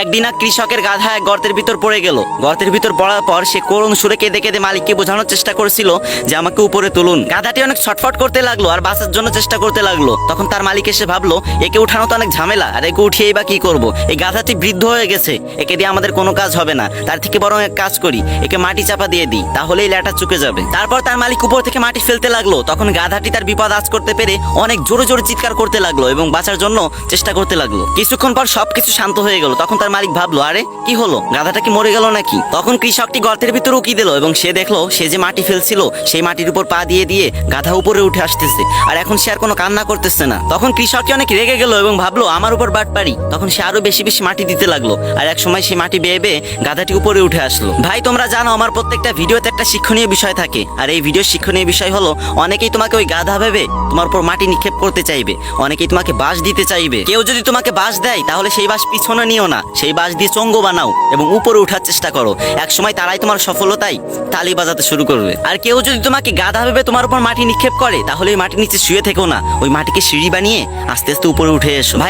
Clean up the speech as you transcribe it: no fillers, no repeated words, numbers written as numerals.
একদিন এক কৃষকের গাধা এক গর্তের ভিতর পড়ে গেল। গর্তের ভিতর পড়ার পর সে করুণ সুরে কেঁদে কেঁদে মালিককে বোঝানোর চেষ্টা করেছিল যে আমাকে উপরে তুলুন। গাধাটি অনেক ছটফট করতে লাগলো আর বাঁচার জন্য চেষ্টা করতে লাগলো। তখন তার মালিক এসে ভাবলো একে উঠানো তো অনেক ঝামেলা, আর একে উঠিয়েই বা কি করবো, এই গাধাটি বৃদ্ধ হয়ে গেছে, একে দিয়ে আমাদের কোনো কাজ হবে না। তার থেকে বরং এক কাজ করি, একে মাটি চাপা দিয়ে দিই, তাহলেই ল্যাটা চুকে যাবে। তারপর তার মালিক উপর থেকে মাটি ফেলতে লাগলো। তখন গাধাটি তার বিপদ আজ করতে পেরে অনেক জোরে জোরে চিৎকার করতে লাগলো এবং বাঁচার জন্য চেষ্টা করতে লাগলো। কিছুক্ষণ পর সবকিছু শান্ত হয়ে গেল। তখন তার মালিক ভাবলো আরে কি হলো, গাধাটা কি মরে গেল নাকি? তখন কৃষকটি গর্তের ভিতর উকি দিল এবং সে দেখলো সে যে মাটি ফেলছিল সেই মাটির উপর পা দিয়ে দিয়ে গাধা উপরে উঠে আসতেছে, আর এখন সে আর কোনো কান্না করতেছে না। তখন কৃষকটি অনেক রেগে গেল এবং ভাবলো আমার উপর বাটপারি। তখন সে আরো বেশি বেশি মাটি দিতে লাগলো, আর এক সময় সেই মাটি বেয়ে বেয়ে গাধাটি উপরে উঠে আসলো। ভাই তোমরা জানো আমার প্রত্যেকটা ভিডিওতে একটা শিক্ষণীয় বিষয় থাকে, আর এই ভিডিওর শিক্ষণীয় বিষয় হলো অনেকেই তোমাকে ওই গাধা ভেবে তোমার উপর মাটি নিক্ষেপ করতে চাইবে, অনেকেই তোমাকে বাঁশ দিতে চাইবে। কেউ যদি তোমাকে বাঁশ দেয় তাহলে সেই বাঁশ পিছনে নিও না, সেই বাঁশ দিয়ে চঙ্গো বানাও এবং উপরে উঠার চেষ্টা করো। এক সময় তারাই তোমার সফলতায় তালি বাজাতে শুরু করবে। আর কেউ যদি তোমাকে গাধা ভেবে তোমার উপর মাটি নিক্ষেপ করে তাহলে ওই মাটির নিচে শুয়ে থেকো না, ওই মাটিকে সিঁড়ি বানিয়ে আস্তে আস্তে উপরে উঠে এসো। ভাই